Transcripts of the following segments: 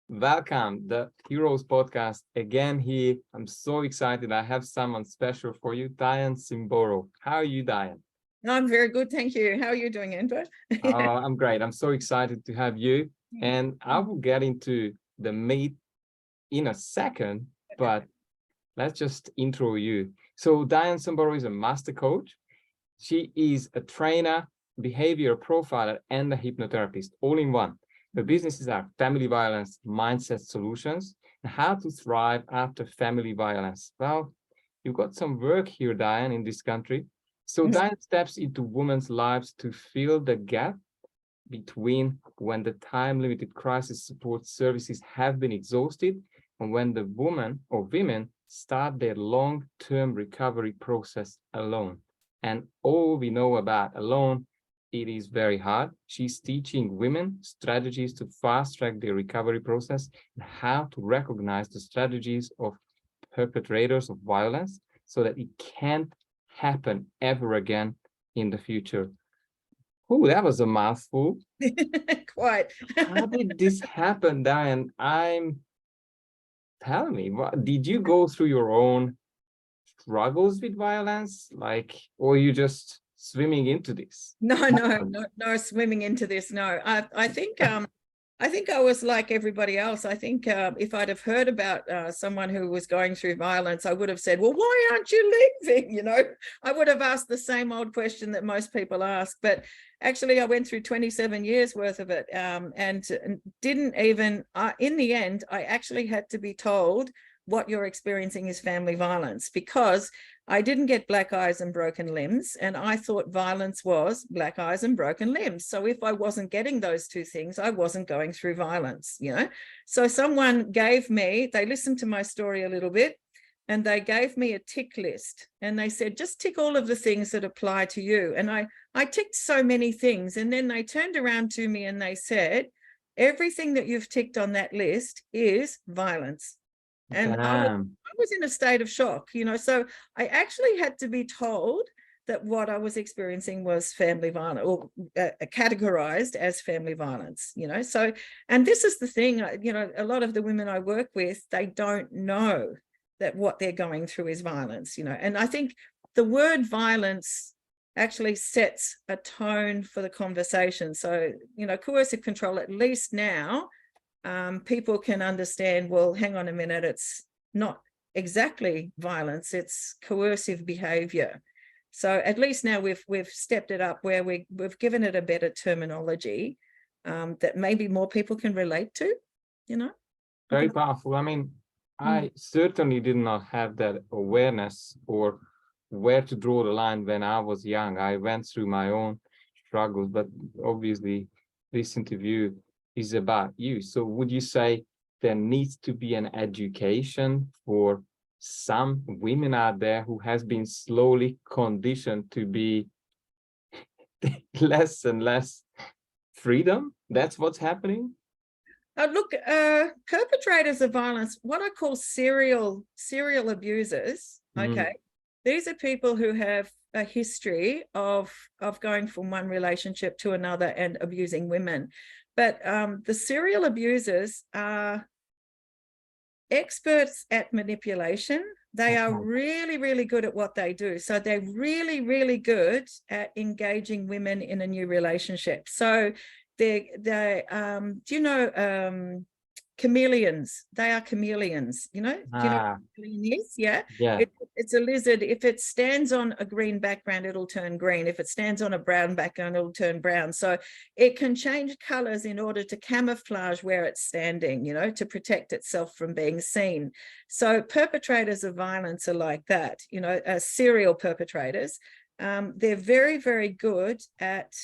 Welcome, the Heroes podcast again here. I'm so excited. I have someone special for you, Dianne Simboro. How are you, Dianne? I'm very good, thank you. How are you doing, Andrew? I'm great. I'm so excited to have you. And I will get into the meat in a second, but let's just intro you. So Dianne Samboro is a master coach. She is a trainer, behavioral profiler, and a hypnotherapist, all in one. Her businesses are family violence, mindset solutions, and how to thrive after family violence. Well, you've got some work here, Dianne, in this country. So Dianne steps into women's lives to fill the gap between when the time-limited crisis support services have been exhausted and when the woman or women start their long-term recovery process alone. And all we know about alone, it is very hard. She's teaching women strategies to fast-track their recovery process and how to recognize the strategies of perpetrators of violence so that it can't happen ever again in the future. Oh, that was a mouthful. Quite. How did this happen, Dianne? Tell me, what did you go through your own struggles with violence, or you just swimming into this? No, swimming into this. No, I think I was like everybody else. I think if I'd have heard about someone who was going through violence, I would have said, well, why aren't you leaving? You know, I would have asked the same old question that most people ask. But actually, I went through 27 years worth of it and didn't even, in the end, I actually had to be told what you're experiencing is family violence, because I didn't get black eyes and broken limbs, and I thought violence was black eyes and broken limbs. So if I wasn't getting those two things, I wasn't going through violence, you know. So someone gave me, they listened to my story a little bit, and they gave me a tick list, and they said, just tick all of the things that apply to you. And I ticked so many things, and then they turned around to me and they said, everything that you've ticked on that list is violence. And I was in a state of shock, you know. So I actually had to be told that what I was experiencing was family violence, or categorized as family violence, you know. So, and this is the thing, you know, a lot of the women I work with, they don't know that what they're going through is violence, you know. And I think the word violence actually sets a tone for the conversation. So, you know, coercive control, at least now, people can understand, well, hang on a minute, it's not exactly violence, it's coercive behavior. So at least now we've stepped it up where we've given it a better terminology that maybe more people can relate to, you know. Very powerful. I mean, I certainly did not have that awareness or where to draw the line when I was young. I went through my own struggles, but obviously this interview is about you. So would you say there needs to be an education for some women out there who has been slowly conditioned to be less and less freedom? That's what's happening? Look, perpetrators of violence, what I call serial abusers, okay, these are people who have a history of going from one relationship to another and abusing women. But the serial abusers are experts at manipulation. They are really, really good at what they do. So they're really, really good at engaging women in a new relationship. So do you know, chameleons? They are chameleons, you know. Do you know what a chameleon is? Yeah. It's a lizard. If it stands on a green background, it'll turn green. If it stands on a brown background, it'll turn brown. So it can change colors in order to camouflage where it's standing, you know, to protect itself from being seen. So perpetrators of violence are like that, you know, serial perpetrators. They're very, very good at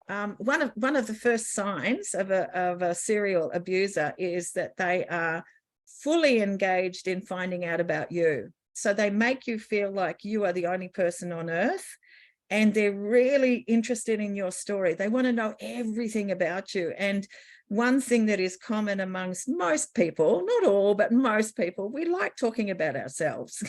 one of the first signs of a serial abuser is that they are fully engaged in finding out about you. So they make you feel like you are the only person on earth, and they're really interested in your story. They want to know everything about you. And one thing that is common amongst most people, not all, but most people, we like talking about ourselves.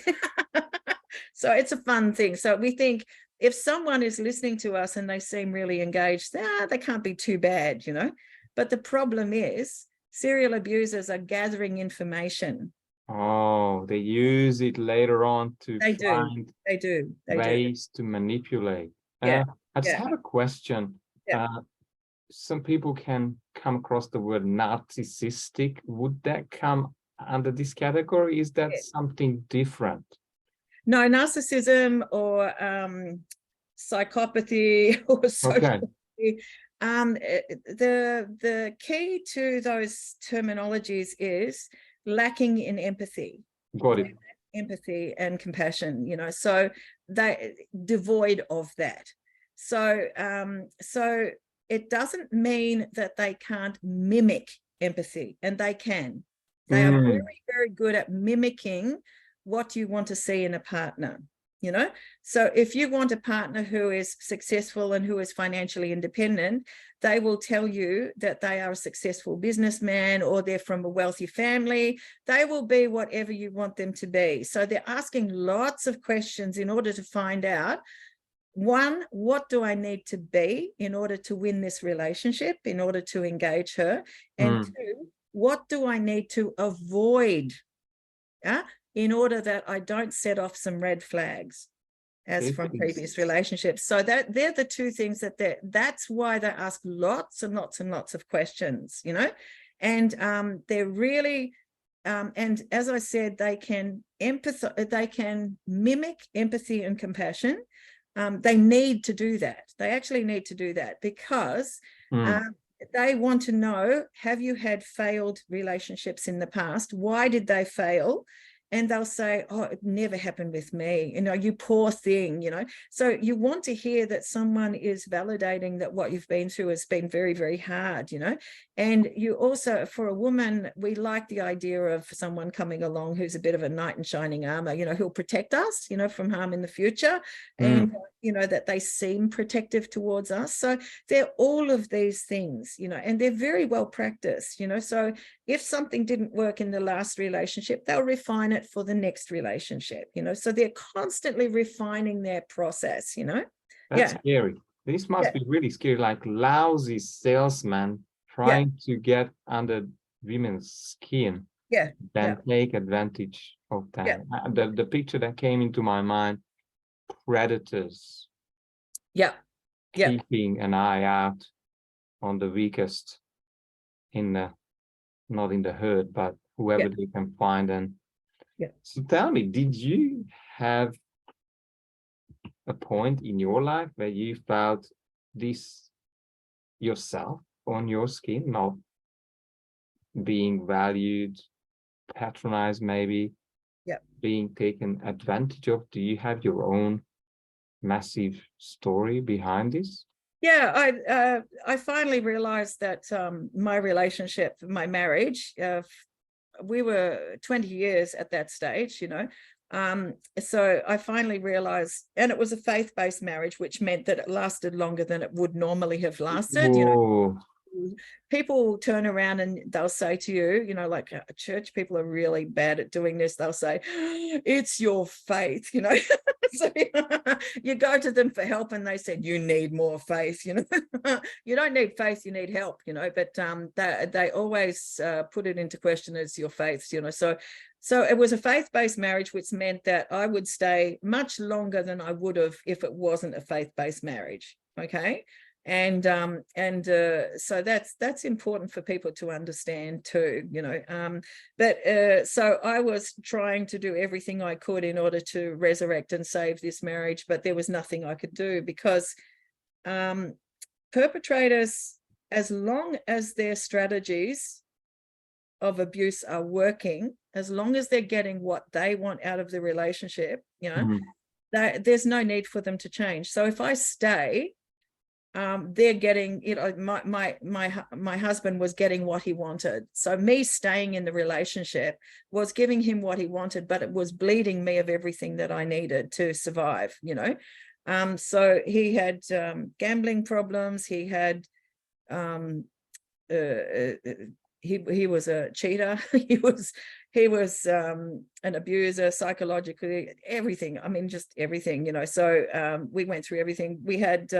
So it's a fun thing. So we think, if someone is listening to us and they seem really engaged, they can't be too bad, you know. But the problem is serial abusers are gathering information. Oh, they use it later on to They do. find They do. They do. ways to manipulate. Yeah. I just Yeah. have a question. Yeah. Some people can come across the word narcissistic. Would that come under this category? Is that Yeah. something different? No, narcissism or psychopathy or Okay. sociopathy. The key to those terminologies is lacking in empathy. Got it. Empathy and compassion, you know, so they devoid of that. So so it doesn't mean that they can't mimic empathy, and they can. They are very, very good at mimicking what you want to see in a partner, you know. So if you want a partner who is successful and who is financially independent, they will tell you that they are a successful businessman or they're from a wealthy family. They will be whatever you want them to be. So they're asking lots of questions in order to find out, one, what do I need to be in order to win this relationship, in order to engage her? And two, what do I need to avoid in order that I don't set off some red flags as from previous relationships? So that they're the two things that's why they ask lots and lots and lots of questions, you know. And they're really and as I said, they can mimic empathy and compassion. They need to do that. They actually need to do that because they want to know, have you had failed relationships in the past? Why did they fail? And they'll say, oh, it never happened with me. You know, you poor thing, you know. So you want to hear that someone is validating that what you've been through has been very, very hard, you know. And you also, for a woman, we like the idea of someone coming along who's a bit of a knight in shining armor, you know, who'll protect us, you know, from harm in the future. And, you know, that they seem protective towards us. So they're all of these things, you know, and they're very well practiced, you know. So if something didn't work in the last relationship, they'll refine it for the next relationship, you know. So they're constantly refining their process, you know. That's scary. This must be really scary, like lousy salesman trying to get under women's skin. Then take advantage of that. The picture that came into my mind, predators. Keeping an eye out on the weakest in the, not in the herd, but whoever they can find. And so tell me, did you have a point in your life where you felt this yourself on your skin, not being valued, patronized, maybe being taken advantage of? Do you have your own massive story behind this? I finally realized that my relationship, my marriage, we were 20 years at that stage, you know. So I finally realized, and it was a faith-based marriage, which meant that it lasted longer than it would normally have lasted. You know, people turn around and they'll say to you, you know, like church people are really bad at doing this. They'll say, it's your faith, you know. So you go to them for help and they said, you need more faith, you know. You don't need faith, you need help, you know. But they always put it into question as your faith, you know. So it was a faith-based marriage, which meant that I would stay much longer than I would have if it wasn't a faith-based marriage. Okay. And so that's important for people to understand too, you know. So I was trying to do everything I could in order to resurrect and save this marriage, but there was nothing I could do because perpetrators, as long as their strategies of abuse are working, as long as they're getting what they want out of the relationship, you know, there's no need for them to change. So if I stay, they're getting, you know, my husband was getting what he wanted. So me staying in the relationship was giving him what he wanted, but it was bleeding me of everything that I needed to survive, you know. So he had gambling problems. He had he was a cheater. he was an abuser, psychologically, everything. I mean, just everything, you know. So we went through everything. We had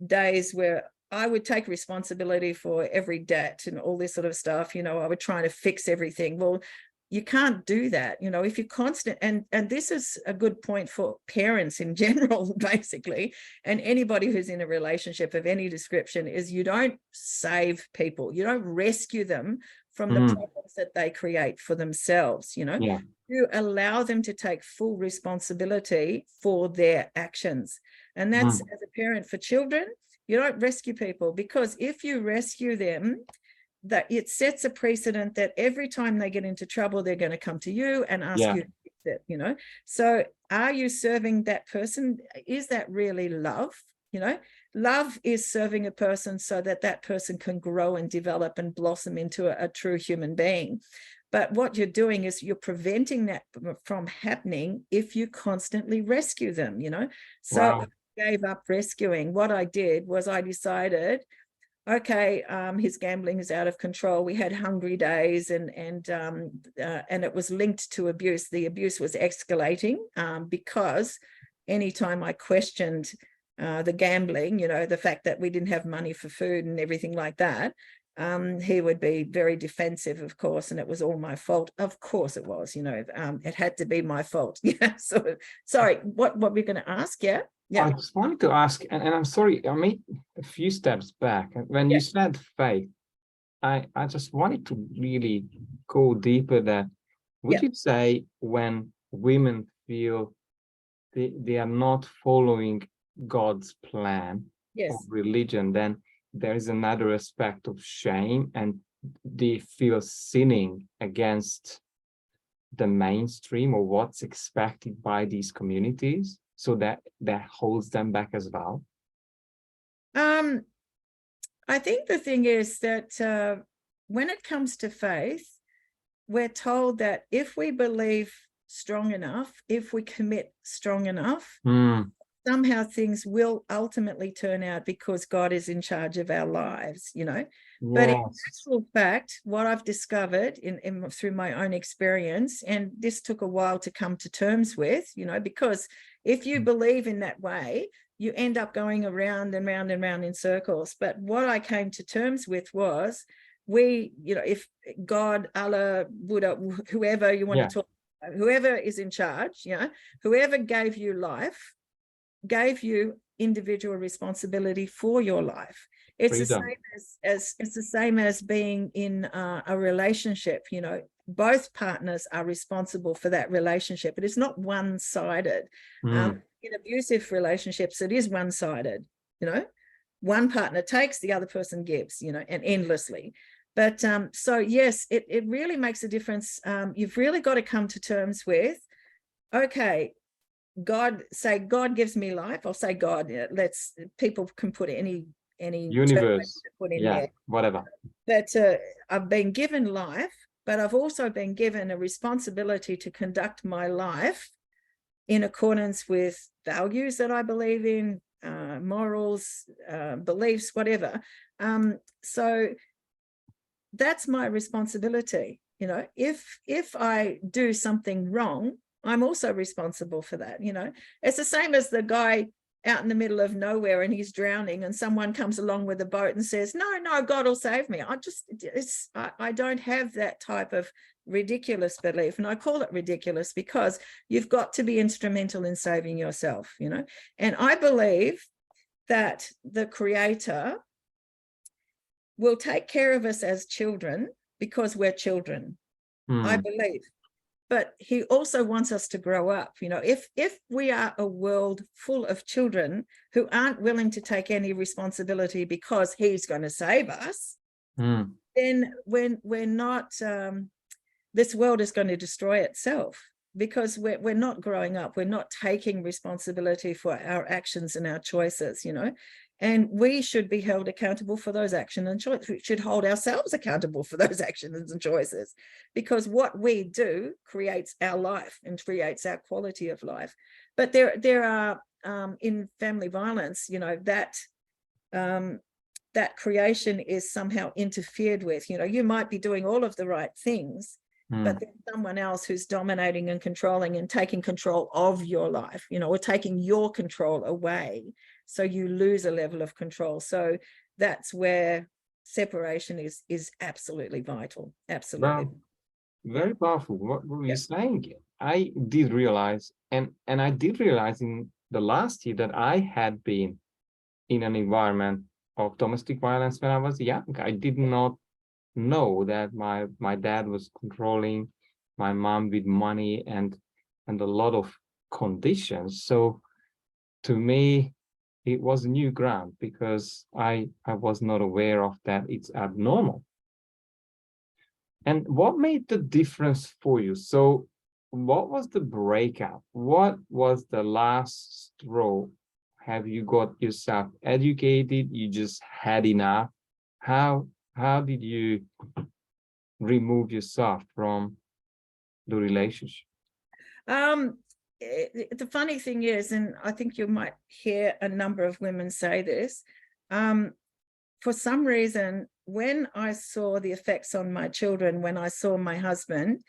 days where I would take responsibility for every debt and all this sort of stuff. I would try to fix everything. Well, you can't do that. If you're constant, and this is a good point for parents in general, basically, and anybody who's in a relationship of any description, is you don't save people. You don't rescue them from the problems that they create for themselves. Yeah. You allow them to take full responsibility for their actions. And that's, as a parent for children, you don't rescue people, because if you rescue them, that it sets a precedent that every time they get into trouble, they're going to come to you and ask you to fix it, So are you serving that person? Is that really love? Love is serving a person so that that person can grow and develop and blossom into a true human being. But what you're doing is you're preventing that from happening if you constantly rescue them, So Wow. I gave up rescuing. What I did was I decided, okay, his gambling is out of control. We had hungry days, and it was linked to abuse. The abuse was escalating because anytime I questioned the gambling, the fact that we didn't have money for food and everything like that, he would be very defensive, of course, and it was all my fault. Of course it was, it had to be my fault. Yeah. So, sorry, what were we going to ask? Yeah. Yeah. I just wanted to ask, and I'm sorry, I made a few steps back. When you said faith, I just wanted to really go deeper there. Would you say when women feel they are not following God's plan of religion, then there is another aspect of shame, and they feel sinning against the mainstream or what's expected by these communities? So that holds them back as well? I think the thing is that when it comes to faith, we're told that if we believe strong enough, if we commit strong enough, somehow things will ultimately turn out because God is in charge of our lives, But in actual fact, what I've discovered through my own experience, and this took a while to come to terms with, because if you believe in that way, you end up going around and round and round in circles. But what I came to terms with was, if God, Allah, Buddha, whoever you want to talk about, whoever is in charge, whoever gave you life, gave you individual responsibility for your life. It's freedom. The same as being in a relationship. Both partners are responsible for that relationship. It is not one-sided. In abusive relationships, it is one-sided. One partner takes, the other person gives. And endlessly. But so yes, it really makes a difference. You've really got to come to terms with, okay, God gives me life. I'll say God. People can put any universe, put in there, whatever. But I've been given life, but I've also been given a responsibility to conduct my life in accordance with values that I believe in, morals, beliefs, whatever. So that's my responsibility. If I do something wrong, I'm also responsible for that. It's the same as the guy out in the middle of nowhere and he's drowning, and someone comes along with a boat and says, no, God will save me. I don't have that type of ridiculous belief. And I call it ridiculous because you've got to be instrumental in saving yourself, And I believe that the Creator will take care of us as children because we're children. I believe. But he also wants us to grow up. If we are a world full of children who aren't willing to take any responsibility because he's going to save us, then we're not, this world is going to destroy itself because we're not growing up. We're not taking responsibility for our actions and our choices, And we should be held accountable for those actions and choices. We should hold ourselves accountable for those actions and choices, because what we do creates our life and creates our quality of life. But there are in family violence, that creation is somehow interfered with. You might be doing all of the right things, but there's someone else who's dominating and controlling and taking control of your life, or taking your control away. So you lose a level of control. So that's where separation is absolutely vital. Absolutely. Well, very powerful. What were you Yeah. saying? I did realize, and I did realize in the last year that I had been in an environment of domestic violence when I was young. I did not know that my dad was controlling my mom with money and a lot of conditions. So to me, it was new ground because I was not aware of that. It's abnormal. And what made the difference for you? So what was the breakout? What was the last straw? Have you got yourself educated? You just had enough? How did you remove yourself from the relationship? The funny thing is, and I think you might hear a number of women say this, for some reason, when I saw the effects on my children, when I saw my husband,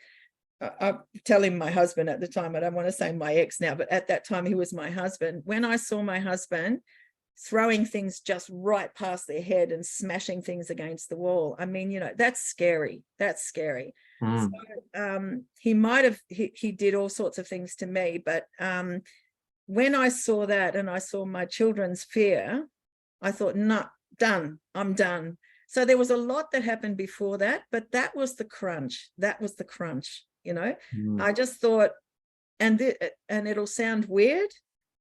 I'm telling my husband at the time, I don't want to say my ex now, but at that time he was my husband. When I saw my husband throwing things just right past their head and smashing things against the wall, I mean, that's scary. That's scary. Mm. So he might have, he did all sorts of things to me, but when I saw that and I saw my children's fear, I thought, nah, done, I'm done. So there was a lot that happened before that, but that was the crunch. That was the crunch, I just thought, and it'll sound weird,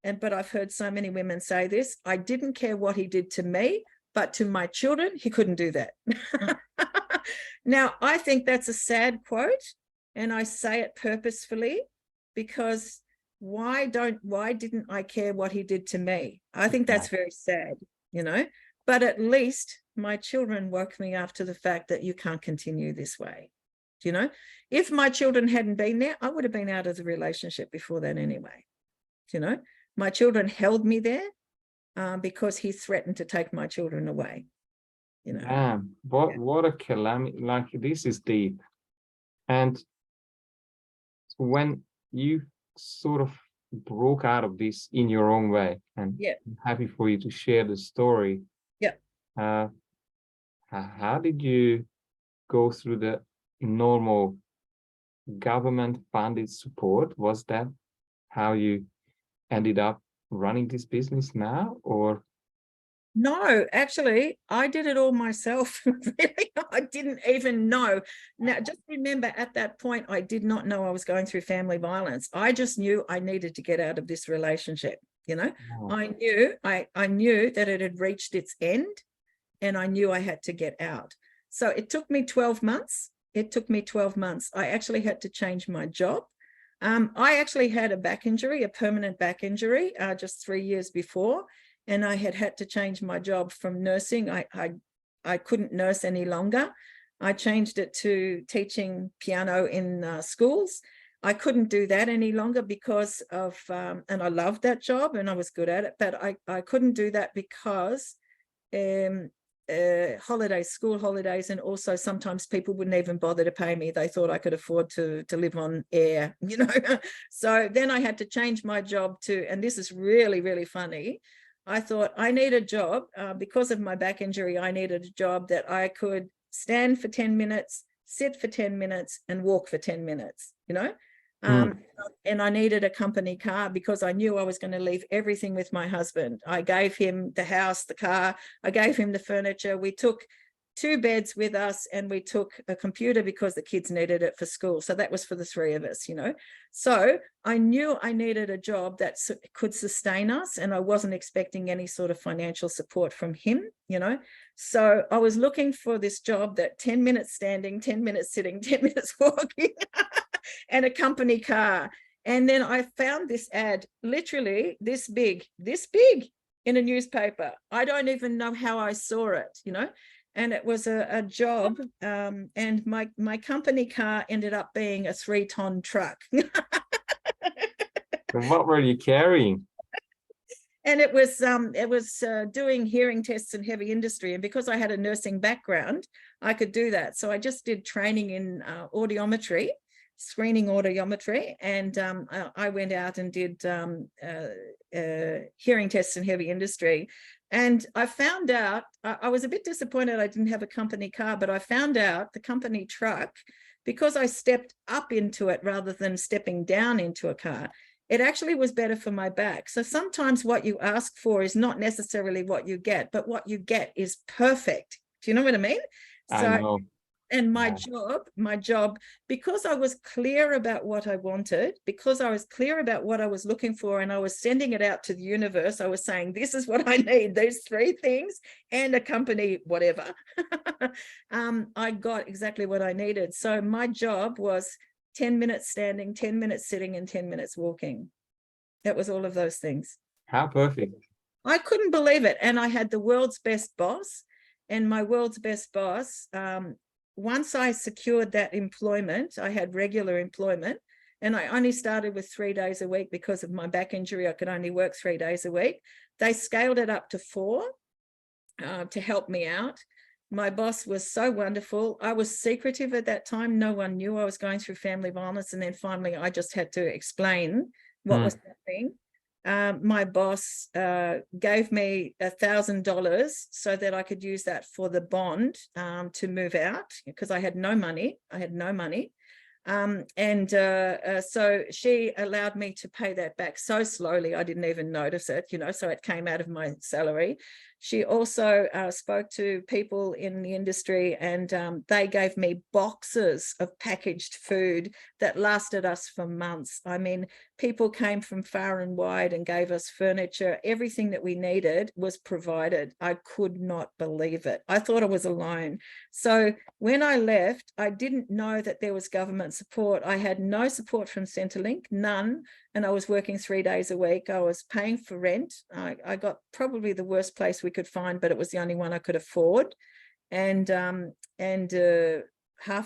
but I've heard so many women say this, I didn't care what he did to me, but to my children, he couldn't do that. Now, I think that's a sad quote, and I say it purposefully because why didn't I care what he did to me? I think that's very sad, but at least my children woke me up to the fact that you can't continue this way. If my children hadn't been there, I would have been out of the relationship before that anyway. My children held me there because he threatened to take my children away. Damn, what a calamity. Like, this is deep. And when you sort of broke out of this in your own way, and I'm happy for you to share the story. How did you go through the normal government funded support? Was that how you ended up running this business now, or? No, actually, I did it all myself. Really, I didn't even know. Now, just remember, at that point, I did not know I was going through family violence. I just knew I needed to get out of this relationship. Oh. I knew that it had reached its end, and I knew I had to get out. So it took me 12 months. I actually had to change my job. I actually had a back injury, a permanent back injury, just 3 years before. And I had to change my job from nursing. I couldn't nurse any longer. I changed it to teaching piano in schools. I couldn't do that any longer because of, and I loved that job and I was good at it, but I couldn't do that because holidays, school holidays, and also sometimes people wouldn't even bother to pay me. They thought I could afford to live on air, So then I had to change my job to, and this is really, really funny. I thought I need a job because of my back injury. I needed a job that I could stand for 10 minutes, sit for 10 minutes, and walk for 10 minutes, and I needed a company car because I knew I was going to leave everything with my husband. I gave him the house, the car, I gave him the furniture. We took 2 beds with us, and we took a computer because the kids needed it for school. So that was for the 3 of us, So I knew I needed a job that could sustain us, and I wasn't expecting any sort of financial support from him, So I was looking for this job that 10 minutes standing, 10 minutes sitting, 10 minutes walking, and a company car. And then I found this ad, literally this big in a newspaper. I don't even know how I saw it, and it was a job, and my company car ended up being a 3-ton truck. What were you carrying? And it was doing hearing tests in heavy industry, and because I had a nursing background, I could do that. So I just did training in audiometry, screening audiometry, and I went out and did hearing tests in heavy industry. And I found out, I was a bit disappointed I didn't have a company car, but I found out the company truck, because I stepped up into it rather than stepping down into a car, it actually was better for my back. So sometimes what you ask for is not necessarily what you get, but what you get is perfect. Do you know what I mean? I So, know. and my Yeah. job, because I was clear about what I wanted, because I was clear about what I was looking for, and I was sending it out to the universe, I was saying, this is what I need, those 3 things and a company, whatever. I got exactly what I needed. So my job was 10 minutes standing, 10 minutes sitting, and 10 minutes walking. That was all of those things. How perfect. I couldn't believe it. And I had the world's best boss, and my world's best boss, once I secured that employment, I had regular employment, and I only started with 3 days a week because of my back injury. I could only work 3 days a week. They scaled it up to 4 to help me out. My boss was so wonderful. I was secretive at that time. No one knew I was going through family violence. And then finally, I just had to explain what was happening. My boss gave me $1,000 so that I could use that for the bond to move out, because I had no money. So she allowed me to pay that back so slowly, I didn't even notice it, so it came out of my salary. She also spoke to people in the industry, and they gave me boxes of packaged food that lasted us for months. I mean, people came from far and wide and gave us furniture. Everything that we needed was provided. I could not believe it. I thought I was alone. So when I left, I didn't know that there was government support. I had no support from Centrelink, none. And I was working 3 days a week. I was paying for rent. I got probably the worst place we could find, but it was the only one I could afford. And half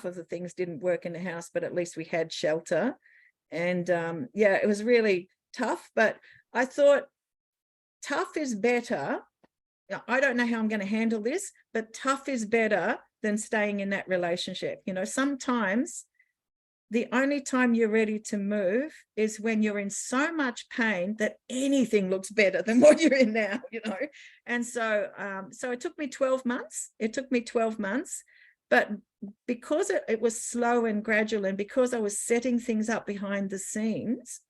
of the things didn't work in the house, but at least we had shelter. And yeah, it was really tough, but I thought tough is better. I don't know how I'm going to handle this, but tough is better than staying in that relationship. Sometimes the only time you're ready to move is when you're in so much pain that anything looks better than what you're in now, And so, so it took me 12 months. But because it was slow and gradual, and because I was setting things up behind the scenes,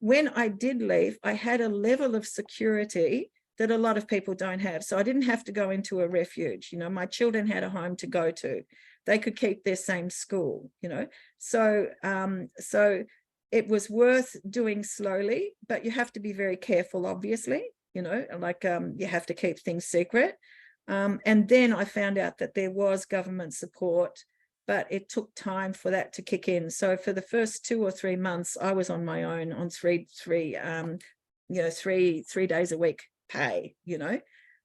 when I did leave, I had a level of security that a lot of people don't have. So I didn't have to go into a refuge. My children had a home to go to. They could keep their same school, So it was worth doing slowly, but you have to be very careful, obviously, you have to keep things secret. And then I found out that there was government support, but it took time for that to kick in. So for the first 2 or 3 months, I was on my own on 3 days a week pay,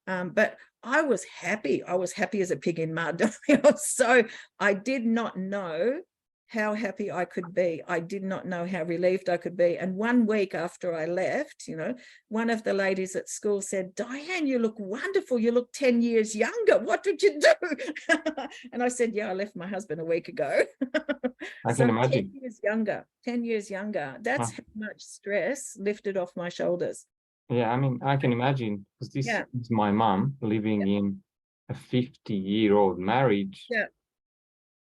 but I was happy. I was happy as a pig in mud. So I did not know how happy I could be. I did not know how relieved I could be. And 1 week after I left, one of the ladies at school said, "Dianne, you look wonderful. You look 10 years younger. What did you do?" And I said, "Yeah, I left my husband a week ago." I So can imagine. 10 years younger. That's how much stress lifted off my shoulders. Yeah, I mean, I can imagine, because this Yeah. is my mom living in a 50-year-old marriage, Yeah.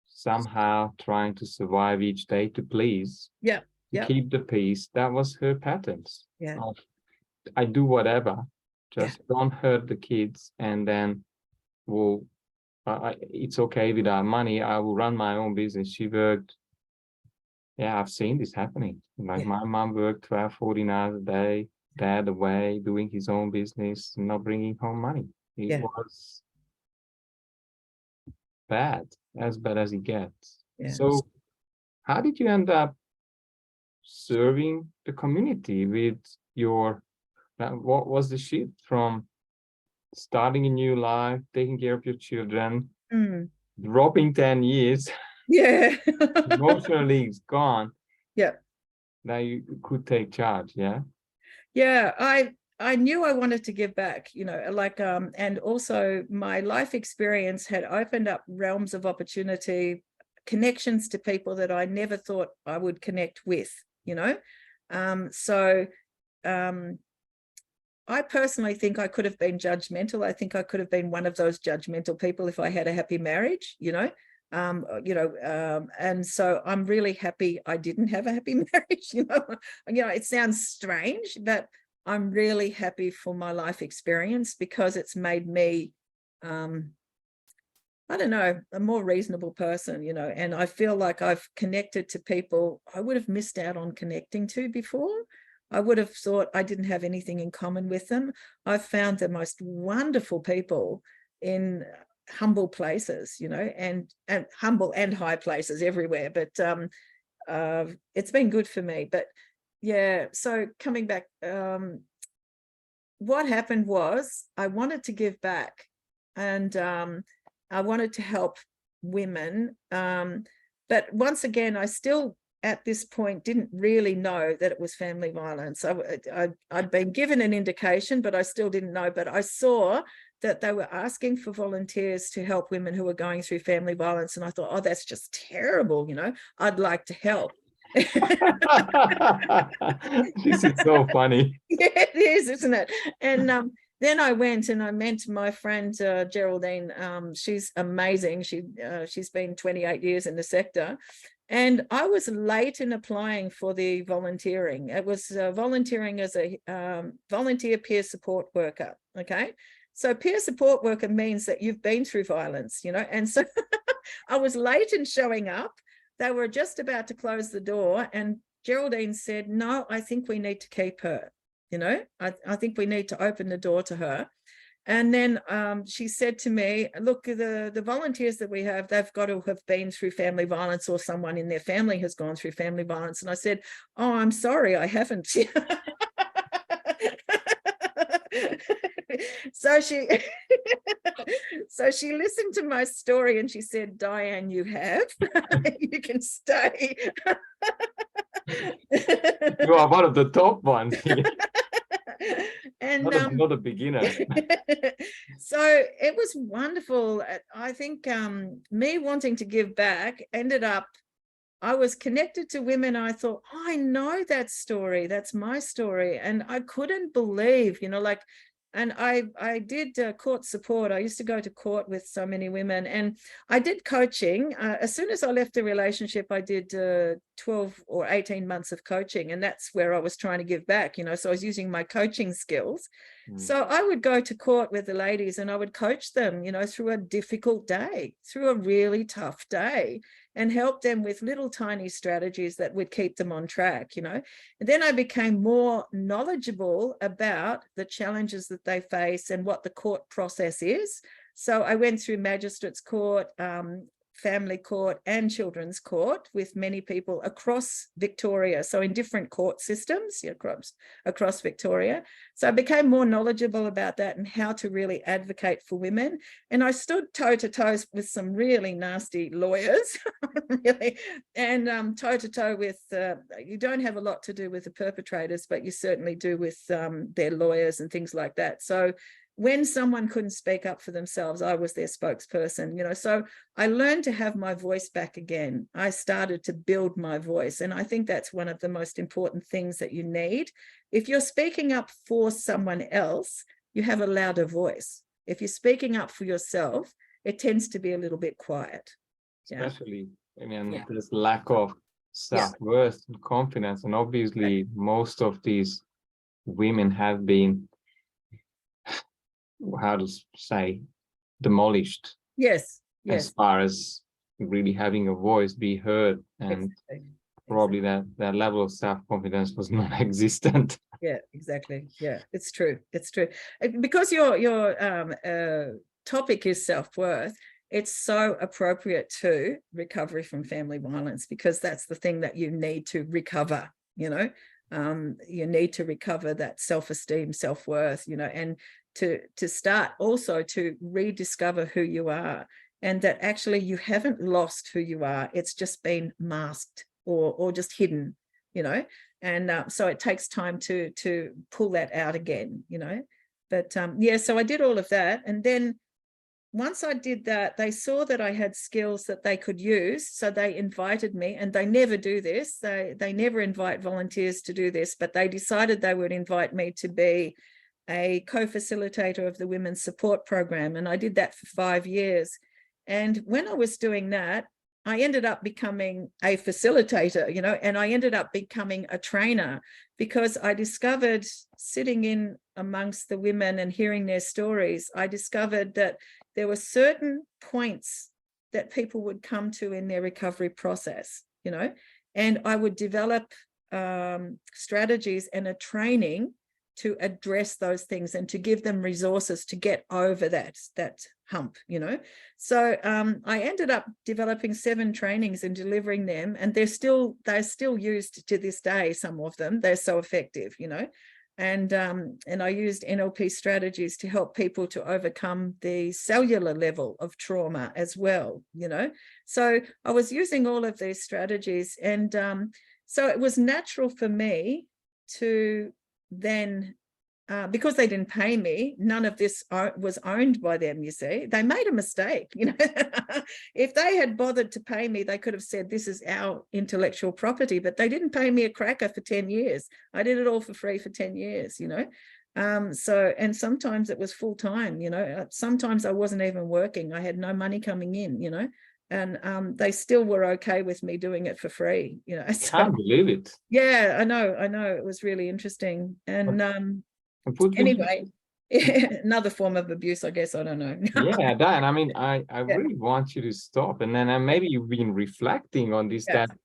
somehow trying to survive each day to please, Yeah. to Yeah. keep the peace. That was her patterns. Yeah. I do whatever, Yeah. just don't hurt the kids, and then we'll, it's okay without money. I will run my own business. She worked, yeah, I've seen this happening. Like Yeah. my mom worked 12, 14 hours a day, dad away, doing his own business, not bringing home money. It Yeah. was bad, as bad as it gets. Yeah. So how did you end up serving the community with your, what was the shift from starting a new life, taking care of your children, dropping 10 years, Yeah. emotionally it's gone, Yeah. now you could take charge, yeah? Yeah. I knew I wanted to give back, and also my life experience had opened up realms of opportunity, connections to people that I never thought I would connect with, So I personally think I could have been judgmental. I think I could have been one of those judgmental people if I had a happy marriage, and so I'm really happy I didn't have a happy marriage. It sounds strange, but I'm really happy for my life experience because it's made me, I don't know, a more reasonable person, and I feel like I've connected to people I would have missed out on connecting to before. I would have thought I didn't have anything in common with them. I've found the most wonderful people in humble places, and humble and high places everywhere. But it's been good for me. But yeah, so coming back, what happened was I wanted to give back, and I wanted to help women. But once again, I still, at this point, didn't really know that it was family violence. I'd been given an indication, but I still didn't know. But I saw that they were asking for volunteers to help women who were going through family violence. And I thought, oh, that's just terrible. I'd like to help. This is so funny. Yeah, it is, isn't it? And then I went and I met my friend Geraldine. She's amazing. She's been 28 years in the sector. And I was late in applying for the volunteering. It was volunteering as a volunteer peer support worker. Okay. So peer support worker means that you've been through violence, and so I was late in showing up. They were just about to close the door, and Geraldine said, no, I think we need to keep her. I think we need to open the door to her. And then she said to me, look, the volunteers that we have, they've got to have been through family violence, or someone in their family has gone through family violence. And I said, oh, I'm sorry, I haven't. So she listened to my story and she said, Dianne, you have. You can stay. You are one of the top ones here. And not a beginner. So it was wonderful. I think me wanting to give back ended up, I was connected to women. I thought, oh, I know that story. That's my story. And I couldn't believe, and I did court support. I used to go to court with so many women, and I did coaching. As soon as I left the relationship, I did 12 or 18 months of coaching, and that's where I was trying to give back, so I was using my coaching skills. So I would go to court with the ladies and I would coach them, through a difficult day, through a really tough day, and help them with little tiny strategies that would keep them on track, And then I became more knowledgeable about the challenges that they face and what the court process is. So I went through magistrates court, family court and children's court with many people across Victoria, so in different court systems across Victoria. So I became more knowledgeable about that and how to really advocate for women. And I stood toe to toe with some really nasty lawyers, really, and toe to toe with, you don't have a lot to do with the perpetrators, but you certainly do with their lawyers and things like that. So when someone couldn't speak up for themselves, I was their spokesperson, so I learned to have my voice back again. I started to build my voice. And I think that's one of the most important things that you need. If you're speaking up for someone else, you have a louder voice. If you're speaking up for yourself, it tends to be a little bit quiet. Especially, there's lack of self-worth and confidence. And obviously, most of these women have been, how to say, demolished. Yes. As far as really having a voice, be heard, and probably that level of self-confidence was non-existent. Yeah, exactly. Yeah, it's true. Because your topic is self-worth, it's so appropriate to recovery from family violence, because that's the thing that you need to recover. You need to recover that self-esteem, self-worth, and to start also to rediscover who you are, and that actually you haven't lost who you are. It's just been masked or just hidden, and so it takes time to pull that out again, But so I did all of that. And then once I did that, they saw that I had skills that they could use. So they invited me, and they never do this. They never invite volunteers to do this, but they decided they would invite me to be a co-facilitator of the Women's Support Program, and I did that for 5 years. And when I was doing that, I ended up becoming a facilitator, and I ended up becoming a trainer, because I discovered, sitting in amongst the women and hearing their stories, I discovered that there were certain points that people would come to in their recovery process, and I would develop strategies and a training to address those things and to give them resources to get over that hump, So I ended up developing 7 trainings and delivering them, and they're still used to this day. Some of them, they're so effective, and I used NLP strategies to help people to overcome the cellular level of trauma as well, So I was using all of these strategies, and so it was natural for me to then, because they didn't pay me, none of this was owned by them, you see. They made a mistake, If they had bothered to pay me, they could have said, this is our intellectual property, but they didn't pay me a cracker for 10 years. I did it all for free for 10 years, So, and sometimes it was full time, Sometimes I wasn't even working. I had no money coming in, and they still were okay with me doing it for free, So, Can't believe it. yeah, I know. It was really interesting. And anyway, another form of abuse, I guess. I don't know. Yeah, Dianne, I mean, I Yeah. really want you to stop. And then maybe you've been reflecting on this, Yeah. that,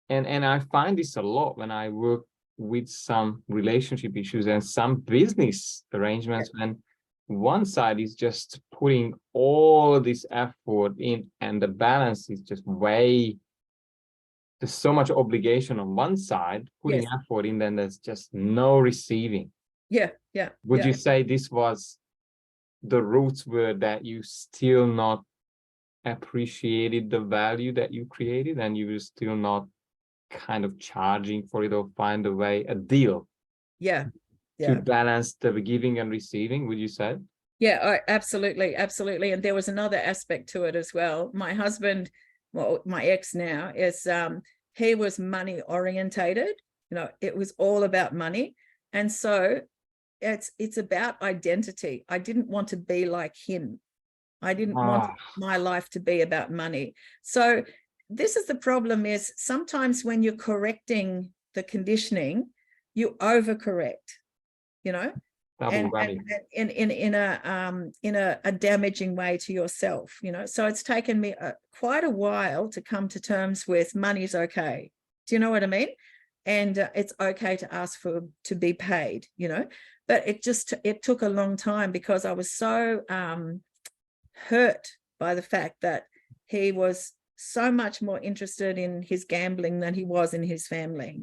and I find this a lot when I work with some relationship issues and some business arrangements, when one side is just putting all this effort in and the balance is just way, there's so much obligation on one side, putting Yes. effort in, then there's just no receiving. Yeah. Would you say this was the roots were that you still not appreciated the value that you created, and you were still not kind of charging for it, or find a way, a deal to balance the giving and receiving, would you say? Yeah, absolutely. And there was another aspect to it as well. My husband, well, my ex now, is he was money orientated. It was all about money, and so it's about identity. I didn't want to be like him. I didn't want my life to be about money. So this is the problem, is sometimes when you're correcting the conditioning, you overcorrect, Double and in a damaging way to yourself, So it's taken me quite a while to come to terms with money's okay. Do you know what I mean? And it's okay to ask to be paid, But it took a long time, because I was so hurt by the fact that he was so much more interested in his gambling than he was in his family,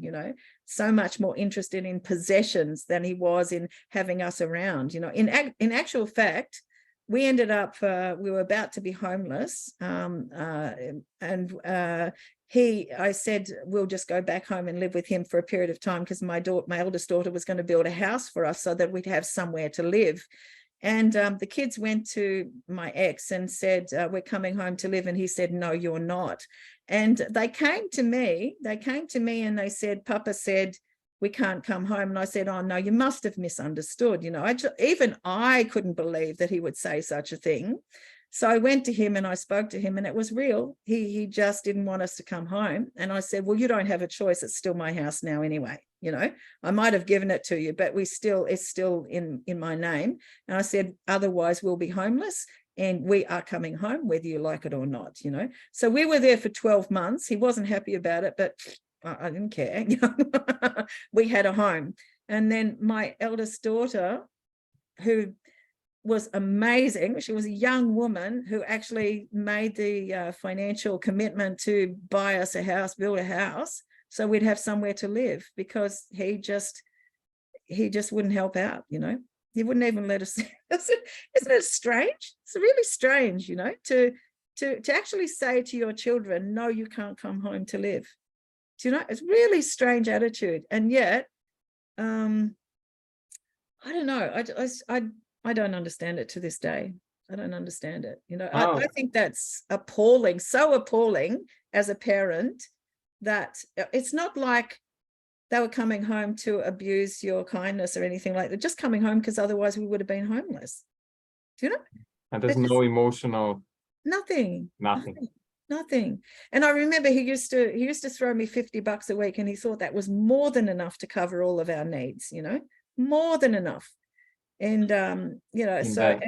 so much more interested in possessions than he was in having us around, in actual fact. We ended up, we were about to be homeless, I said, we'll just go back home and live with him for a period of time, because my eldest daughter was going to build a house for us so that we'd have somewhere to live. And the kids went to my ex and said, we're coming home to live. And he said, no, you're not. And they came to me and they said, Papa said, we can't come home. And I said, oh, no, you must have misunderstood. Even I couldn't believe that he would say such a thing. So I went to him and I spoke to him, and it was real. He just didn't want us to come home. And I said, well, you don't have a choice. It's still my house now anyway. I might have given it to you, but it's still in my name. And I said, otherwise we'll be homeless, and we are coming home whether you like it or not, So we were there for 12 months. He wasn't happy about it, but I didn't care. We had a home. And then my eldest daughter, who was amazing. She was a young woman who actually made the financial commitment to buy us a house, build a house, so we'd have somewhere to live, because he just wouldn't help out, He wouldn't even let us. Isn't it strange? It's really strange, to actually say to your children, no, you can't come home to live. Do you know? It's really strange attitude. And yet, I don't know. I don't understand it to this day. I don't understand it. I think that's appalling, so appalling as a parent, that it's not like they were coming home to abuse your kindness or anything like that, just coming home because otherwise we would have been homeless. Do you know? And there's no emotional. Nothing. Nothing. Nothing. And I remember he used to throw me $50 a week, and he thought that was more than enough to cover all of our needs, you know, more than enough. And you know, so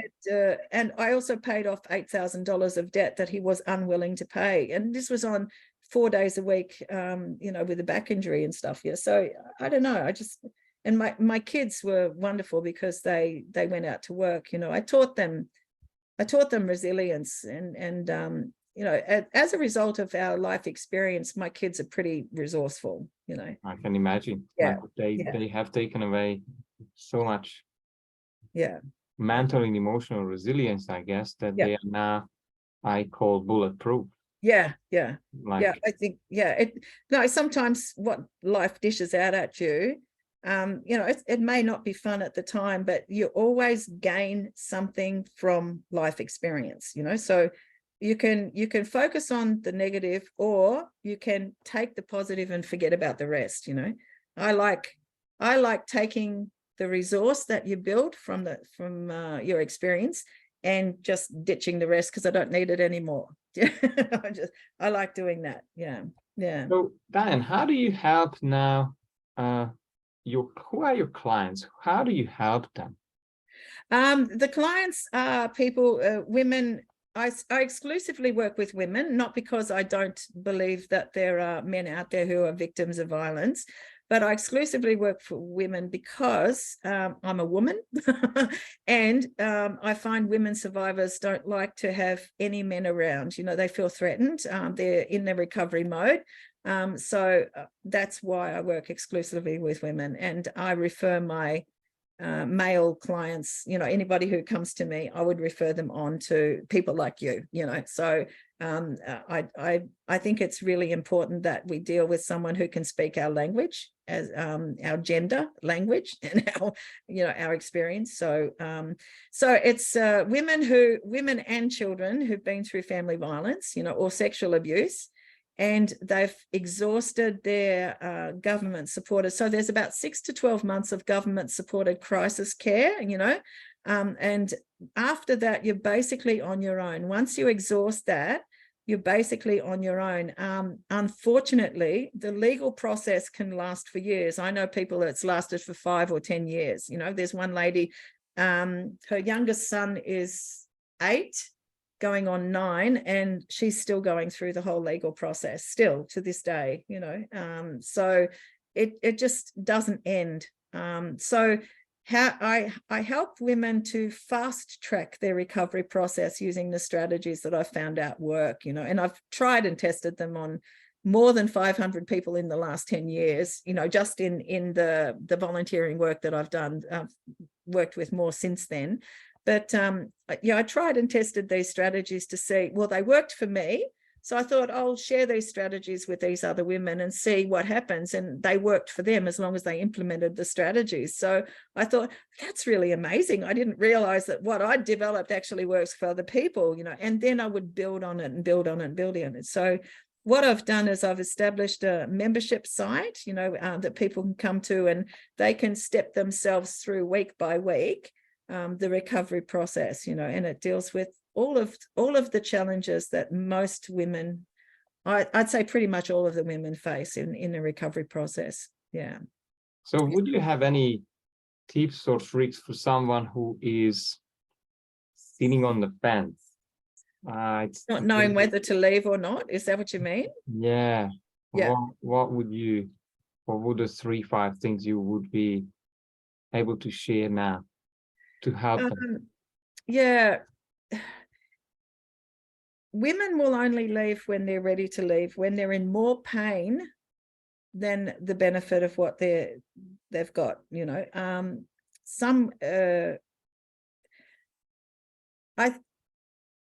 and I also paid off $8,000 of debt that he was unwilling to pay, and this was on 4 days a week, you know, with a back injury and stuff. Yeah, so I don't know. And my kids were wonderful because they went out to work. You know, I taught them resilience, and you know, as a result of our life experience, my kids are pretty resourceful. You know, I can imagine. Yeah, Like they have taken away so much. Yeah. Mental and emotional resilience, I guess, that they are now, I call, bulletproof. Yeah. Like, I think, sometimes what life dishes out at you, you know, it may not be fun at the time, but you always gain something from life experience, you know. So you can focus on the negative, or you can take the positive and forget about the rest, you know. I like taking the resource that you build from your experience and just ditching the rest because I don't need it anymore. I like doing that. Yeah. So Dianne, how do you help now? Who are your clients? How do you help them? The clients are people, women. I exclusively work with women, not because I don't believe that there are men out there who are victims of violence, but I exclusively work for women because I'm a woman and I find women survivors don't like to have any men around. You know, they feel threatened. They're in their recovery mode. So that's why I work exclusively with women, and I refer my male clients, you know, anybody who comes to me, I would refer them on to people like you, you know. So I think it's really important that we deal with someone who can speak our language, as our gender language, and our experience. So it's women and children who've been through family violence, you know, or sexual abuse, and they've exhausted their government supported. So there's about 6 to 12 months of government supported crisis care, you know, and after that, you're basically on your own. Once you exhaust that, you're basically on your own. Unfortunately, the legal process can last for years. I know people that's lasted for 5 or 10 years. You know, there's one lady, her youngest son is 8, going on 9, and she's still going through the whole legal process still to this day, you know. So it just doesn't end. So how I help women to fast track their recovery process using the strategies that I found out work, you know, and I've tried and tested them on more than 500 people in the last 10 years, you know, just in the volunteering work that I've done. I've worked with more since then. But I tried and tested these strategies to see, well, they worked for me. So I thought I'll share these strategies with these other women and see what happens. And they worked for them as long as they implemented the strategies. So I thought, that's really amazing. I didn't realize that what I developed actually works for other people, you know, and then I would build on it and build on it and build on it. So what I've done is I've established a membership site, you know, that people can come to, and they can step themselves through week by week the recovery process, you know, and it deals with all of the challenges that most women, I'd say pretty much all of the women face in the recovery process. Yeah. So would you have any tips or tricks for someone who is sitting on the fence? It's not knowing whether to leave or not. Is that what you mean? Yeah. Yeah. What would the 3-5 things you would be able to share now to help them? Yeah. Women will only leave when they're ready to leave, when they're in more pain than the benefit of what they've got, you know.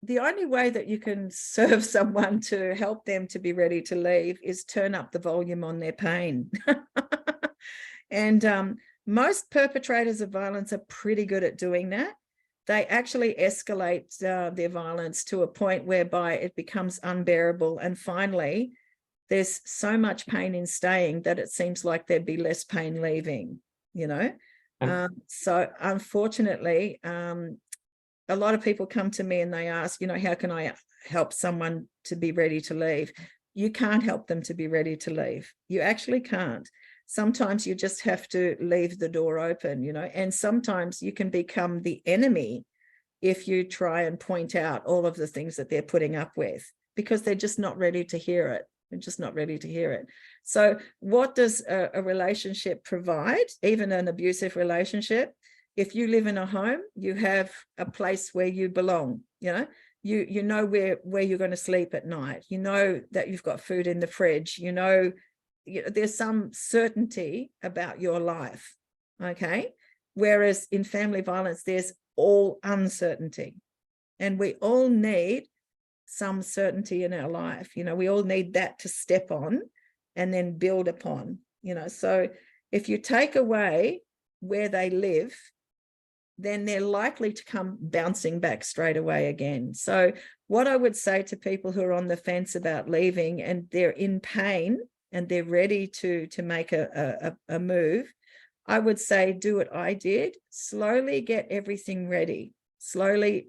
The only way that you can serve someone to help them to be ready to leave is turn up the volume on their pain. And most perpetrators of violence are pretty good at doing that. They actually escalate their violence to a point whereby it becomes unbearable. And finally, there's so much pain in staying that it seems like there'd be less pain leaving, you know. So unfortunately, a lot of people come to me and they ask, you know, how can I help someone to be ready to leave? You can't help them to be ready to leave. You actually can't. Sometimes you just have to leave the door open, you know, and sometimes you can become the enemy if you try and point out all of the things that they're putting up with, because they're just not ready to hear it. They're just not ready to hear it. So what does a relationship provide, even an abusive relationship? If you live in a home, you have a place where you belong, you know, you know where you're going to sleep at night. You know that you've got food in the fridge. You know, there's some certainty about your life, okay? Whereas in family violence, there's all uncertainty. And we all need some certainty in our life. You know, we all need that to step on and then build upon, you know. So if you take away where they live, then they're likely to come bouncing back straight away again. So what I would say to people who are on the fence about leaving and they're in pain and they're ready to make a move, I would say do what I did. Slowly get everything ready. Slowly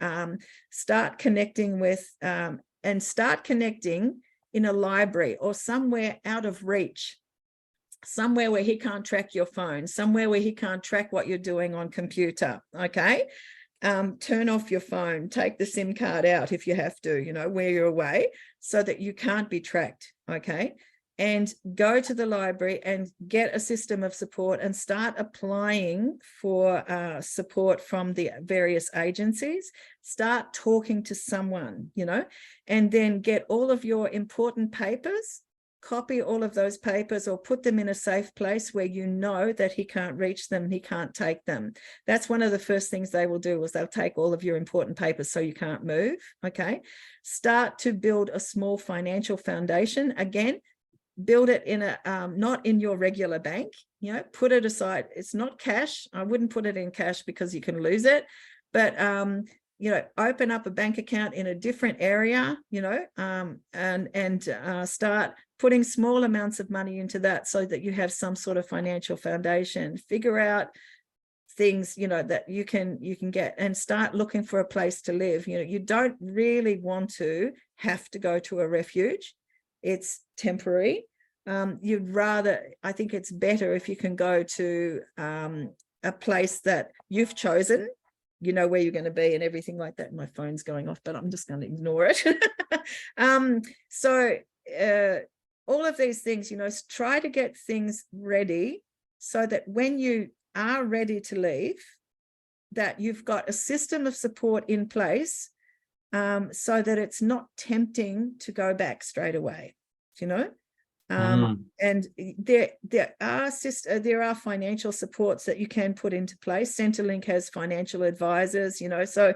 start connecting with and start connecting in a library or somewhere out of reach, somewhere where he can't track your phone, somewhere where he can't track what you're doing on computer, okay? Turn off your phone, take the SIM card out if you have to, you know, where you're away, so that you can't be tracked, okay? And go to the library and get a system of support and start applying for support from the various agencies. Start talking to someone, you know, and then get all of your important papers, copy all of those papers or put them in a safe place where you know that he can't reach them, he can't take them. That's one of the first things they will do, is they'll take all of your important papers so you can't move, okay? Start to build a small financial foundation. Again, build it in a not in your regular bank, you know, put it aside. It's not cash. I wouldn't put it in cash because you can lose it, but you know, open up a bank account in a different area, you know, and start putting small amounts of money into that so that you have some sort of financial foundation. Figure out things, you know, that you can get, and start looking for a place to live. You know, you don't really want to have to go to a refuge. It's temporary. You'd rather, I think it's better if you can go to a place that you've chosen, you know where you're going to be and everything like that. My phone's going off, but I'm just going to ignore it. So all of these things, you know, try to get things ready so that when you are ready to leave, that you've got a system of support in place, so that it's not tempting to go back straight away, you know. And there are financial supports that you can put into place. Centrelink has financial advisors, you know. So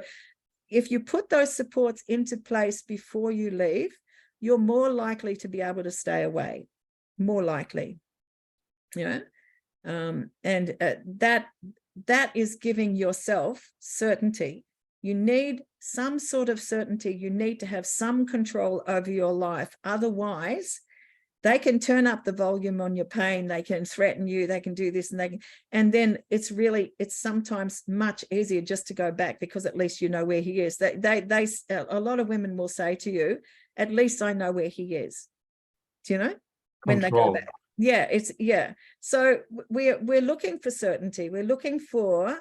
if you put those supports into place before you leave, you're more likely to be able to stay away, more likely, you know. And that is giving yourself certainty. You need some sort of certainty. You need to have some control over your life. Otherwise, they can turn up the volume on your pain. They can threaten you. They can do this and then it's sometimes much easier just to go back, because at least you know where he is. A lot of women will say to you, at least I know where he is. Do you know? When they go back. Yeah, so we're looking for certainty. We're looking for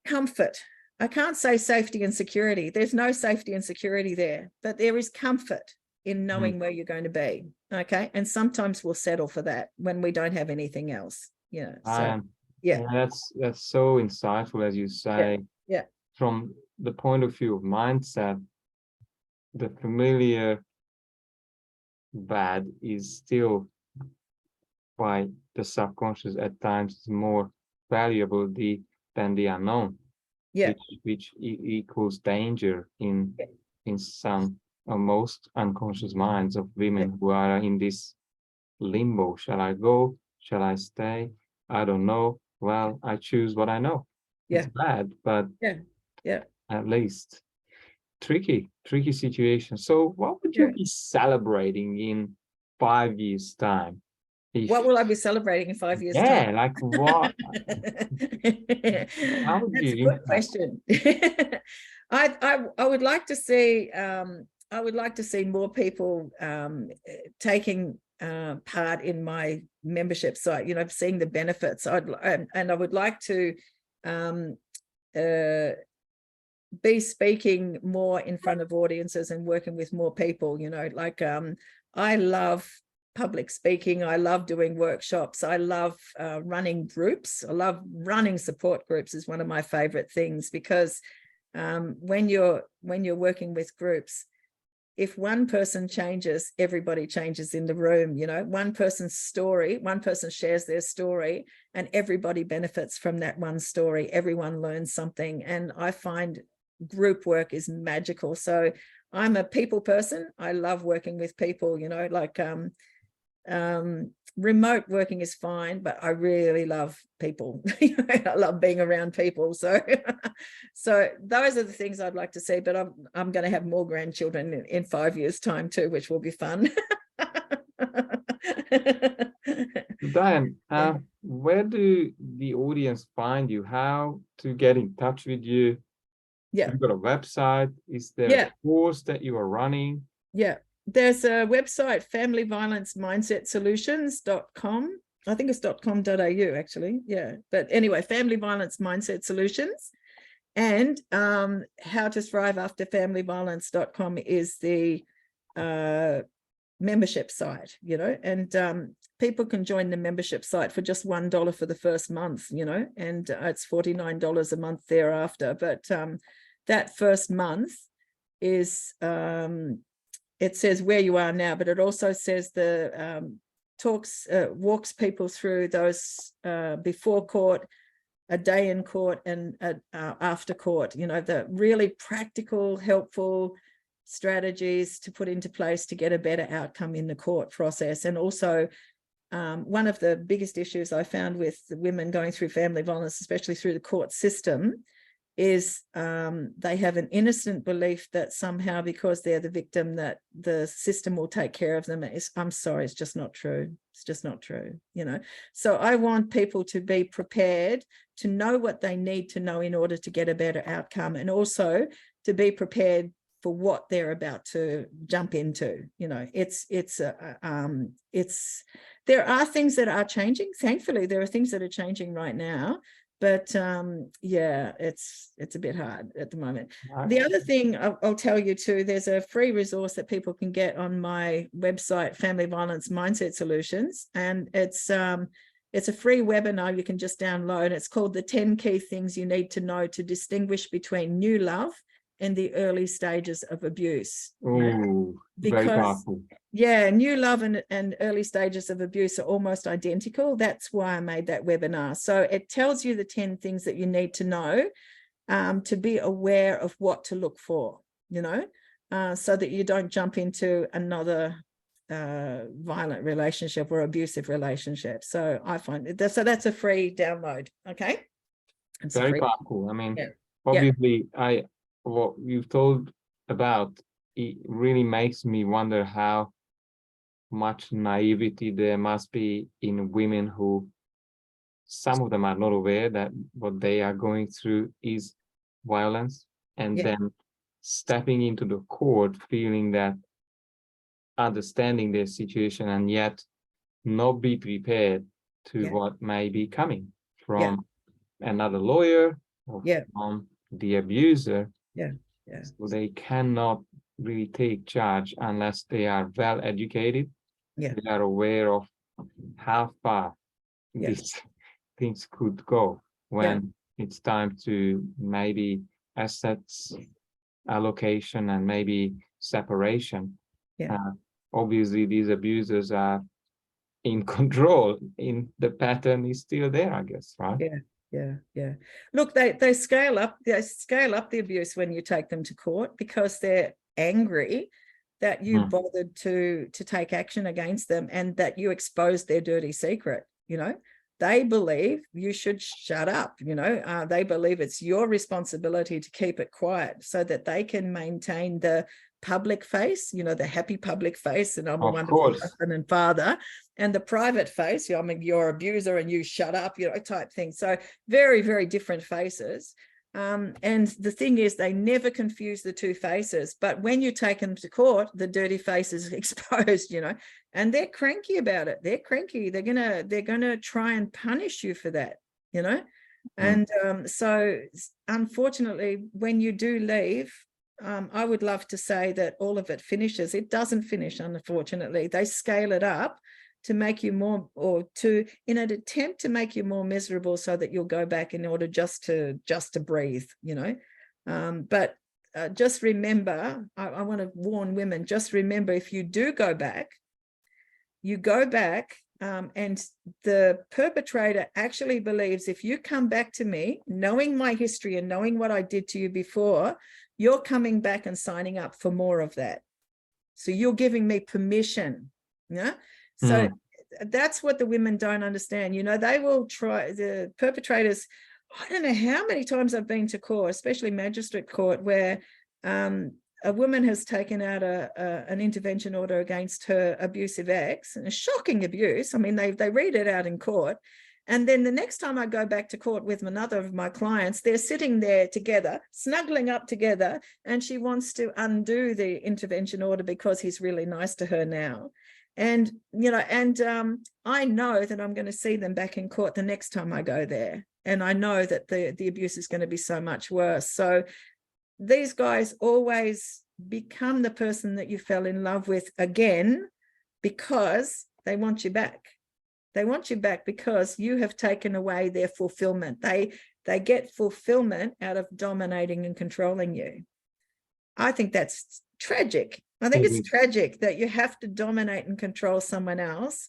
comfort. I can't say safety and security. There's no safety and security there, but there is comfort in knowing where you're going to be, okay? And sometimes we'll settle for that when we don't have anything else, you know. So yeah, that's so insightful, as you say. Yeah. From the point of view of mindset, the familiar bad is still, by the subconscious at times, is more valuable than the unknown, which equals danger in some or most unconscious minds of women who are in this limbo. Shall I go? Shall I stay? I don't know. Well, I choose what I know. It's bad, but at least tricky situation. So what would you be celebrating in 5 years' time? What will I be celebrating in 5 years' Yeah, time? like what? How would That's a you good impact? question. I would like to see more people taking part in my membership site, you know, seeing the benefits. And I would like to be speaking more in front of audiences and working with more people, you know, like I love public speaking. I love doing workshops. I love running groups. I love running support groups is one of my favorite things, because when you're working with groups, if one person changes, everybody changes in the room. You know, one person shares their story and everybody benefits from that one story. Everyone learns something. And I find group work is magical. So I'm a people person. I love working with people, you know, like remote working is fine, but I really love people. I love being around people. So so those are the things I'd like to see, but I'm going to have more grandchildren in 5 years' time too, which will be fun. Dianne, where do the audience find you? How to get in touch with you? Yeah. You've got a website. Is there a course that you are running? Yeah. There's a website, familywiolencemindset.solutions.com. I think it's .com.au actually. Yeah. But anyway, Family Violence Mindset Solutions. And how to thrive after familyviolence.com is the membership site, you know, and people can join the membership site for just $1 for the first month, you know, and it's $49 a month thereafter. But that first month is it says where you are now, but it also says the walks people through those before court, a day in court, and after court, you know, the really practical, helpful strategies to put into place to get a better outcome in the court process. And also one of the biggest issues I found with the women going through family violence, especially through the court system, is they have an innocent belief that somehow because they're the victim that the system will take care of them. I'm sorry, it's just not true. It's just not true, you know. So I want people to be prepared to know what they need to know in order to get a better outcome, and also to be prepared for what they're about to jump into. You know, there are things that are changing. Thankfully, there are things that are changing right now. But yeah, it's a bit hard at the moment. The other thing I'll tell you too, there's a free resource that people can get on my website, Family Violence Mindset Solutions, and it's a free webinar you can just download. It's called The 10 Key Things You Need to Know to Distinguish Between New Love and the Early Stages of Abuse. Oh, very powerful. Yeah, new love and early stages of abuse are almost identical. That's why I made that webinar. So it tells you the 10 things that you need to know to be aware of what to look for, you know, so that you don't jump into another violent relationship or abusive relationship. So I find so that's a free download. Okay. It's very powerful. I mean, yeah. Obviously, what you've told about it really makes me wonder how much naivety there must be in women who, some of them are not aware that what they are going through is violence, and then stepping into the court feeling that understanding their situation and yet not be prepared to what may be coming from another lawyer or from the abuser. So they cannot really take charge unless they are well educated. They are aware of how far these things could go when it's time to maybe assets allocation and maybe separation. Obviously, these abusers are in control. The pattern is still there, I guess, right? Yeah. Look, they scale up the abuse when you take them to court because they're angry that you bothered to take action against them and that you exposed their dirty secret. You know, they believe you should shut up. You know, they believe it's your responsibility to keep it quiet so that they can maintain the public face, you know, the happy public face, and I'm a Of wonderful course. husband and father, and the private face, I mean, you're abuser and you shut up, you know, type thing. So very, very different faces. And the thing is, they never confuse the two faces, but when you take them to court, the dirty face is exposed, you know, and they're cranky about it. They're cranky. They're gonna try and punish you for that, you know. And so unfortunately, when you do leave, I would love to say that all of it finishes. It doesn't finish, unfortunately. They scale it up to make you more, or to, in an attempt to make you more miserable, so that you'll go back in order just to breathe, you know. But just remember, I want to warn women, just remember, if you do go back, you go back, and the perpetrator actually believes, if you come back to me, knowing my history and knowing what I did to you before, you're coming back and signing up for more of that. So you're giving me permission. Yeah. So that's what the women don't understand. You know, they will try, the perpetrators, I don't know how many times I've been to court, especially magistrate court, where a woman has taken out an intervention order against her abusive ex, and a shocking abuse. I mean, they read it out in court. And then the next time I go back to court with another of my clients, they're sitting there together, snuggling up together, and she wants to undo the intervention order because he's really nice to her now. And, you know, and I know that I'm going to see them back in court the next time I go there. And I know that the abuse is going to be so much worse. So these guys always become the person that you fell in love with again, because they want you back. They want you back because you have taken away their fulfillment. They get fulfillment out of dominating and controlling you. I think that's tragic. I think it's tragic that you have to dominate and control someone else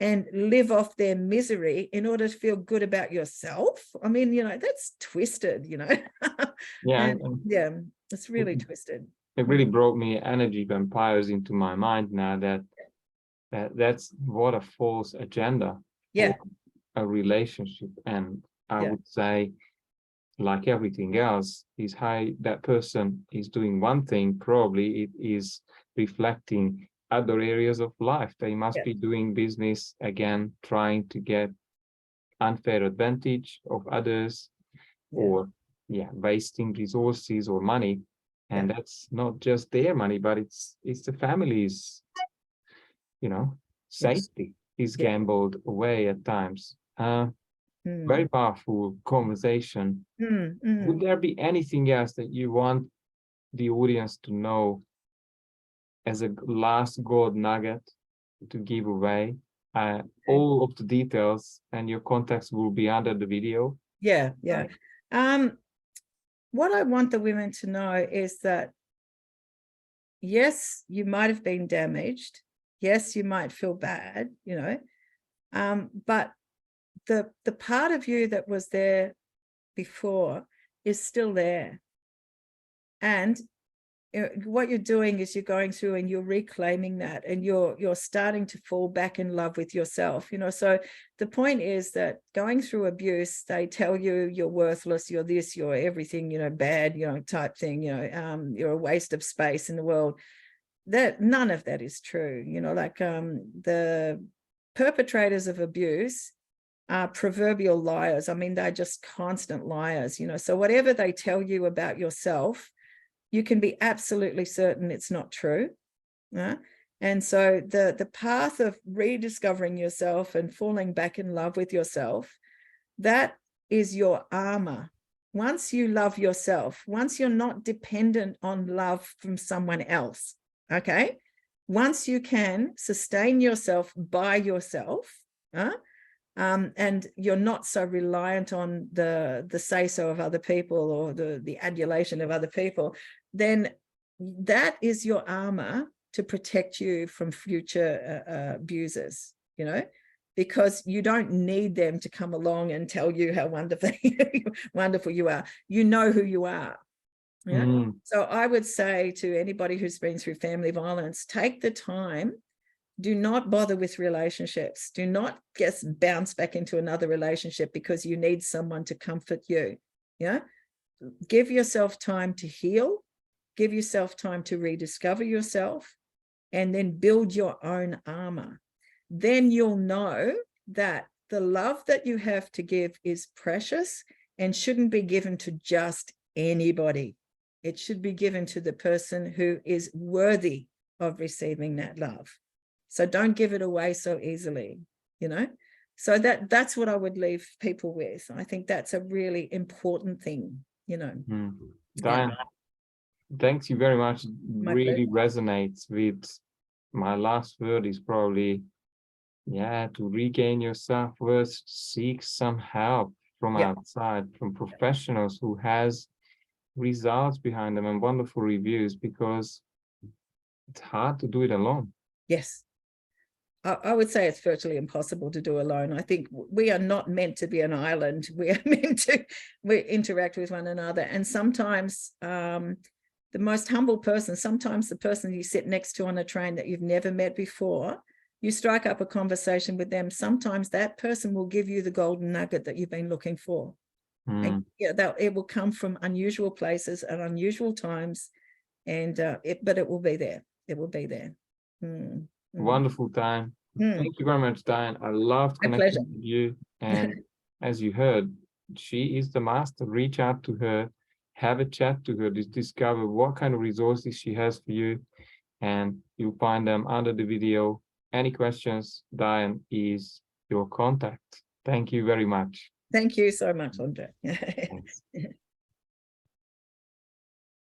and live off their misery in order to feel good about yourself. I mean, you know, that's twisted, you know. Yeah. Yeah, it's really twisted. It really brought me energy vampires into my mind now, that's what a false agenda for a relationship. And I would say, like everything else, is how that person is doing one thing, probably it is reflecting other areas of life. They must be doing business, again, trying to get unfair advantage of others, or wasting resources or money. And that's not just their money, but it's the family's, you know, safety is gambled away at times. Very powerful conversation. Would there be anything else that you want the audience to know as a last gold nugget to give away? All of the details and your contacts will be under the video. What I want the women to know is that, yes, you might have been damaged. Yes, you might feel bad, you know, but the part of you that was there before is still there. And what you're doing is you're going through and you're reclaiming that, and you're starting to fall back in love with yourself, you know. So the point is that going through abuse, they tell you you're worthless, you're this, you're everything, you know, bad, you know, type thing, you know, you're a waste of space in the world. That none of that is true, you know. Like the perpetrators of abuse are proverbial liars. I mean, they're just constant liars, you know. So whatever they tell you about yourself, you can be absolutely certain it's not true. And so the path of rediscovering yourself and falling back in love with yourself, that is your armor. Once you love yourself, once you're not dependent on love from someone else, okay? Once you can sustain yourself by yourself, and you're not so reliant on the say-so of other people or the adulation of other people, then that is your armor to protect you from future abusers, you know, because you don't need them to come along and tell you how wonderful you are. You know who you are. Yeah. So I would say to anybody who's been through family violence, take the time. Do not bother with relationships. Do not just bounce back into another relationship because you need someone to comfort you. Yeah. Give yourself time to heal. give yourself time to rediscover yourself, and then build your own armor. Then you'll know that the love that you have to give is precious and shouldn't be given to just anybody. It should be given to the person who is worthy of receiving that love. So don't give it away so easily, you know? So that's what I would leave people with. I think that's a really important thing, you know. Dianne, thanks you very much. It really resonates with my last word is probably, to regain your self-worth, seek some help from outside, from professionals who has results behind them and wonderful reviews, because it's hard to do it alone. Yes. I would say it's virtually impossible to do alone. I think we are not meant to be an island. We are meant to interact with one another. And sometimes the most humble person, sometimes the person you sit next to on a train that you've never met before, you strike up a conversation with them. Sometimes that person will give you the golden nugget that you've been looking for. And it will come from unusual places at unusual times, and but it will be there. It will be there. Wonderful time. Thank you very much, Dianne. I loved connecting with you. And as you heard, she is the master. Reach out to her, have a chat to her, discover what kind of resources she has for you, and you'll find them under the video. Any questions, Dianne is your contact. Thank you very much. Thank you so much, Andre.